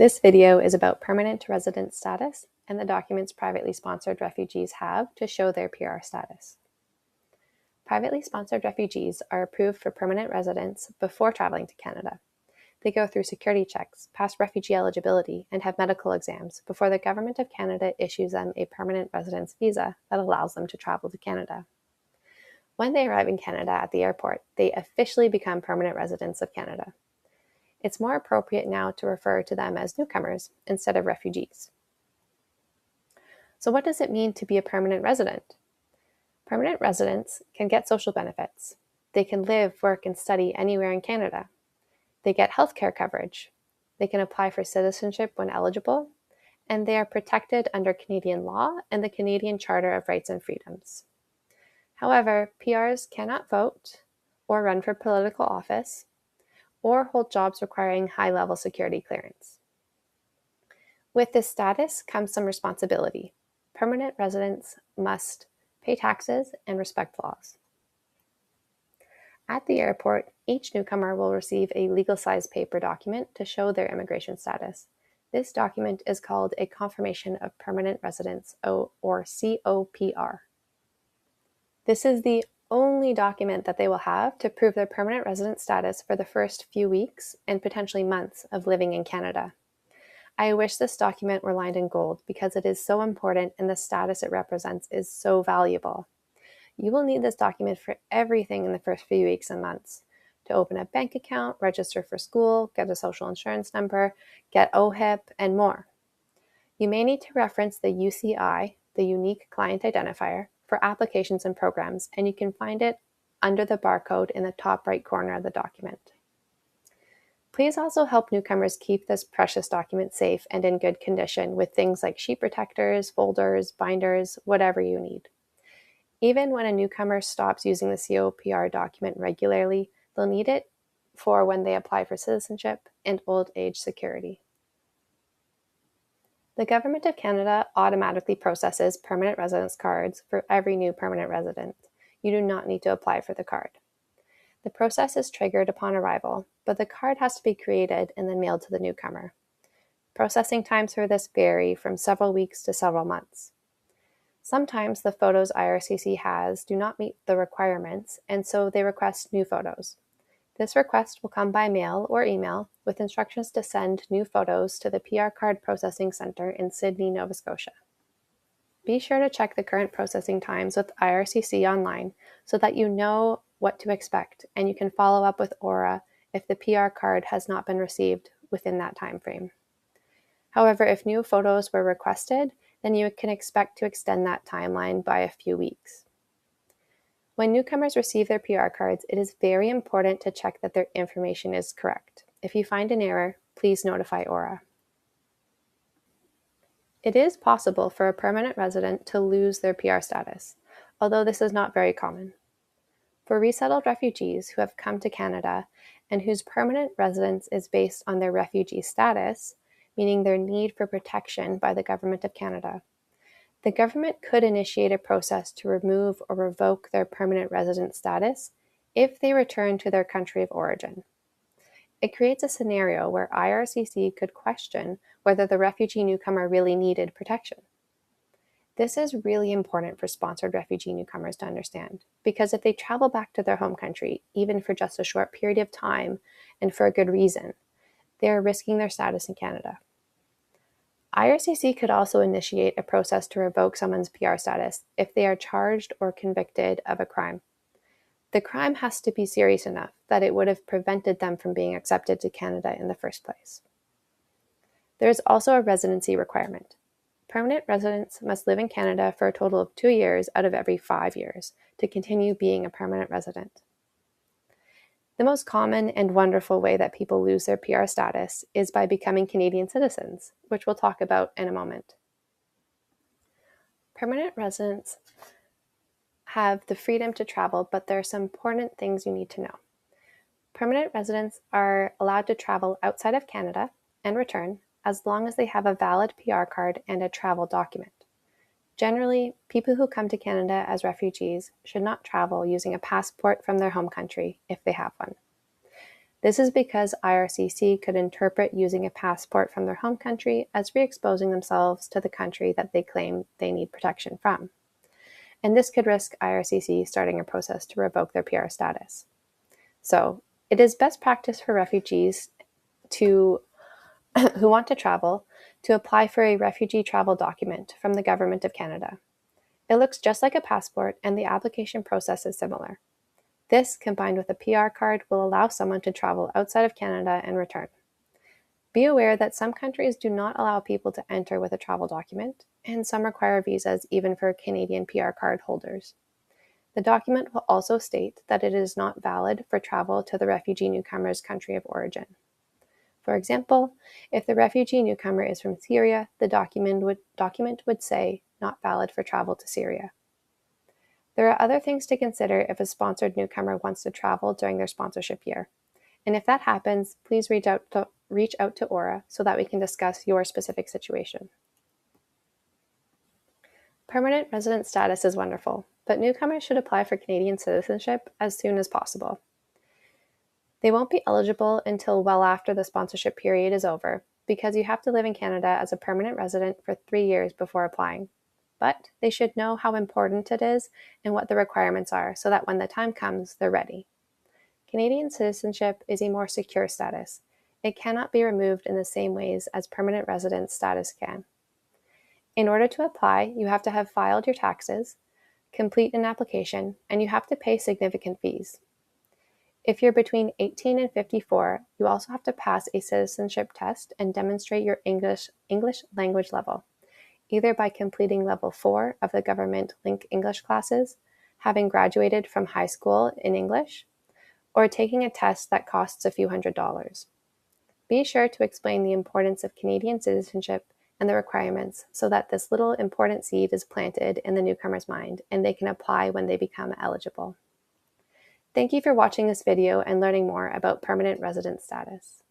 This video is about permanent resident status and the documents privately sponsored refugees have to show their PR status. Privately sponsored refugees are approved for permanent residence before traveling to Canada. They go through security checks, pass refugee eligibility, and have medical exams before the Government of Canada issues them a permanent residence visa that allows them to travel to Canada. When they arrive in Canada at the airport, they officially become permanent residents of Canada. It's more appropriate now to refer to them as newcomers instead of refugees. So what does it mean to be a permanent resident? Permanent residents can get social benefits. They can live, work, and study anywhere in Canada. They get healthcare coverage. They can apply for citizenship when eligible, and they are protected under Canadian law and the Canadian Charter of Rights and Freedoms. However, PRs cannot vote or run for political office or hold jobs requiring high-level security clearance. With this status comes some responsibility. Permanent residents must pay taxes and respect laws. At the airport, each newcomer will receive a legal-sized paper document to show their immigration status. This document is called a Confirmation of Permanent Residence, or COPR. This is the only document that they will have to prove their permanent resident status for the first few weeks and potentially months of living in Canada. I wish this document were lined in gold because it is so important and the status it represents is so valuable. You will need this document for everything in the first few weeks and months: to open a bank account, register for school, get a social insurance number, get OHIP, and more. You may need to reference the UCI, the Unique Client Identifier, for applications and programs, and you can find it under the barcode in the top right corner of the document. Please also help newcomers keep this precious document safe and in good condition with things like sheet protectors, folders, binders, whatever you need. Even when a newcomer stops using the COPR document regularly, they'll need it for when they apply for citizenship and old age security. The Government of Canada automatically processes permanent residence cards for every new permanent resident. You do not need to apply for the card. The process is triggered upon arrival, but the card has to be created and then mailed to the newcomer. Processing times for this vary from several weeks to several months. Sometimes the photos IRCC has do not meet the requirements, and so they request new photos. This request will come by mail or email with instructions to send new photos to the PR Card Processing Centre in Sydney, Nova Scotia. Be sure to check the current processing times with IRCC online so that you know what to expect, and you can follow up with ORA if the PR card has not been received within that time frame. However, if new photos were requested, then you can expect to extend that timeline by a few weeks. When newcomers receive their PR cards, it is very important to check that their information is correct. If you find an error, please notify ORA. It is possible for a permanent resident to lose their PR status, although this is not very common. For resettled refugees who have come to Canada and whose permanent residence is based on their refugee status, meaning their need for protection by the Government of Canada, the government could initiate a process to remove or revoke their permanent resident status if they return to their country of origin. It creates a scenario where IRCC could question whether the refugee newcomer really needed protection. This is really important for sponsored refugee newcomers to understand, because if they travel back to their home country, even for just a short period of time and for a good reason, they are risking their status in Canada. IRCC could also initiate a process to revoke someone's PR status if they are charged or convicted of a crime. The crime has to be serious enough that it would have prevented them from being accepted to Canada in the first place. There is also a residency requirement. Permanent residents must live in Canada for a total of 2 years out of every 5 years to continue being a permanent resident. The most common and wonderful way that people lose their PR status is by becoming Canadian citizens, which we'll talk about in a moment. Permanent residents have the freedom to travel, but there are some important things you need to know. Permanent residents are allowed to travel outside of Canada and return as long as they have a valid PR card and a travel document. Generally, people who come to Canada as refugees should not travel using a passport from their home country if they have one. This is because IRCC could interpret using a passport from their home country as re-exposing themselves to the country that they claim they need protection from. And this could risk IRCC starting a process to revoke their PR status. So it is best practice for refugees who want to travel to apply for a refugee travel document from the Government of Canada. It looks just like a passport, and the application process is similar. This, combined with a PR card, will allow someone to travel outside of Canada and return. Be aware that some countries do not allow people to enter with a travel document, and some require visas even for Canadian PR card holders. The document will also state that it is not valid for travel to the refugee newcomer's country of origin. For example, if the refugee newcomer is from Syria, the document would say not valid for travel to Syria. There are other things to consider if a sponsored newcomer wants to travel during their sponsorship year. And if that happens, please reach out to Aura so that we can discuss your specific situation. Permanent resident status is wonderful, but newcomers should apply for Canadian citizenship as soon as possible. They won't be eligible until well after the sponsorship period is over, because you have to live in Canada as a permanent resident for 3 years before applying. But they should know how important it is and what the requirements are so that when the time comes, they're ready. Canadian citizenship is a more secure status. It cannot be removed in the same ways as permanent resident status can. In order to apply, you have to have filed your taxes, complete an application, and you have to pay significant fees. If you're between 18 and 54, you also have to pass a citizenship test and demonstrate your English language level, either by completing level 4 of the government Link English classes, having graduated from high school in English, or taking a test that costs a few $100s. Be sure to explain the importance of Canadian citizenship and the requirements so that this little important seed is planted in the newcomer's mind and they can apply when they become eligible. Thank you for watching this video and learning more about permanent resident status.